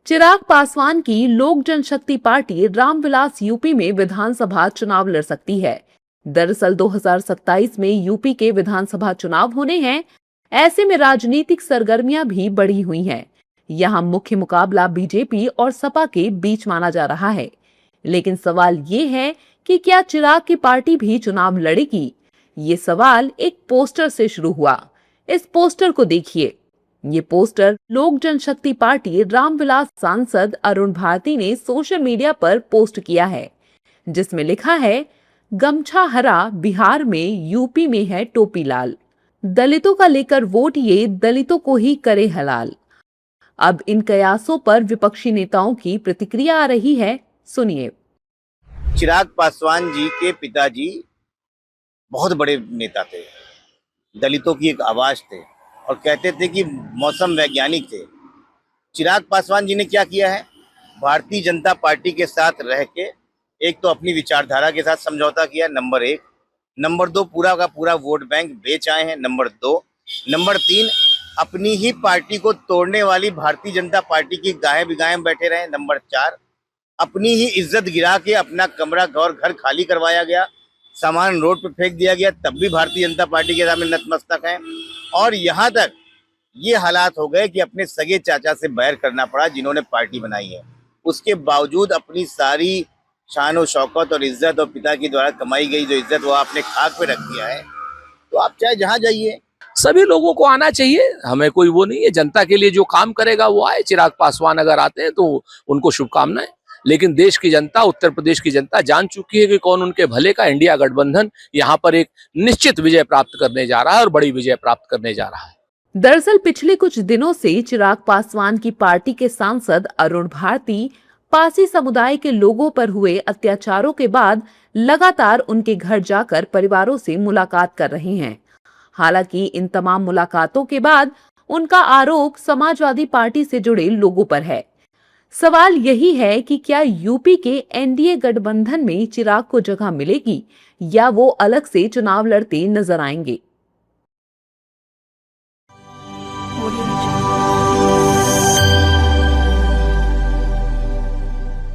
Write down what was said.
चिराग पासवान की लोक जनशक्ति party Ramvilas UP में विधानसभा चुनाव लड़ सकती है। दरअसल 2027 में यूपी के विधानसभा चुनाव होने हैं। ऐसे में राजनीतिक सरगर्मियां भी बढ़ी हुई हैं। यहां मुख्य मुकाबला बीजेपी और सपा के बीच माना जा रहा है। लेकिन सवाल ये है कि क्या चिराग की पार्टी भी चुनाव लड़ेगी? ये सवाल एक पोस्टर से शुरू हुआ। इस पोस्टर को देखिए। ये पोस्टर लोक जनशक्ति पार्टी रामविलास सांसद अरुण भारती ने सोशल मीडिया पर पोस्ट किया है, जिसमें लिखा है, गमछा हरा बिहार में, यूपी में है टोपी लाल। दलितों का लेकर वोट, ये दलितों को ही करे हलाल। अब इन कयासों पर विपक्षी नेताओं की प्रतिक्रिया आ रही है, सुनिए। चिराग पासवान जी के पिताजी बहुत बड़े नेता थे, दलितों की एक आवाज थे और कहते थे कि मौसम वैज्ञानिक थे। चिराग पासवान जी ने क्या किया है, भारतीय जनता पार्टी के साथ रह के एक तो अपनी विचारधारा के साथ समझौता किया, नंबर एक। नंबर दो, पूरा का पूरा वोट बैंक बेच आए हैं, नंबर दो। नंबर तीन, अपनी ही पार्टी को तोड़ने वाली भारतीय जनता पार्टी की गायें बिगाएं बैठे रहे, नंबर चार। अपनी ही इज्जत गिरा के अपना कमरा और घर खाली करवाया गया, सामान रोड पे फेंक दिया गया, तब भी भारतीय जनता पार्टी के सामने नतमस्तक हैं। और यहाँ तक ये हालात हो गए कि अपने सगे चाचा से बैर करना पड़ा, जिन्होंने पार्टी बनाई है। उसके बावजूद अपनी सारी शान और शौकत और इज्जत और पिता के द्वारा कमाई गई जो इज्जत वो आपने खाक पे रख दिया है। तो आप चाहे जहाँ जाइए, सभी लोगों को आना चाहिए। हमें कोई वो नहीं है, जनता के लिए जो काम करेगा वो आए। चिराग पासवान अगर आते हैं तो उनको शुभकामनाएं। लेकिन देश की जनता, उत्तर प्रदेश की जनता जान चुकी है कि कौन उनके भले का। इंडिया गठबंधन यहाँ पर एक निश्चित विजय प्राप्त करने जा रहा है और बड़ी विजय प्राप्त करने जा रहा है। दरअसल पिछले कुछ दिनों से चिराग पासवान की पार्टी के सांसद अरुण भारती पासी समुदाय के लोगों पर हुए अत्याचारों के बाद लगातार उनके घर जाकर परिवारों से मुलाकात कर रहे हैं। हालांकि इन तमाम मुलाकातों के बाद उनका आरोप समाजवादी पार्टी से जुड़े लोगों पर है। सवाल यही है कि क्या यूपी के एनडीए गठबंधन में चिराग को जगह मिलेगी या वो अलग से चुनाव लड़ते नजर आएंगे।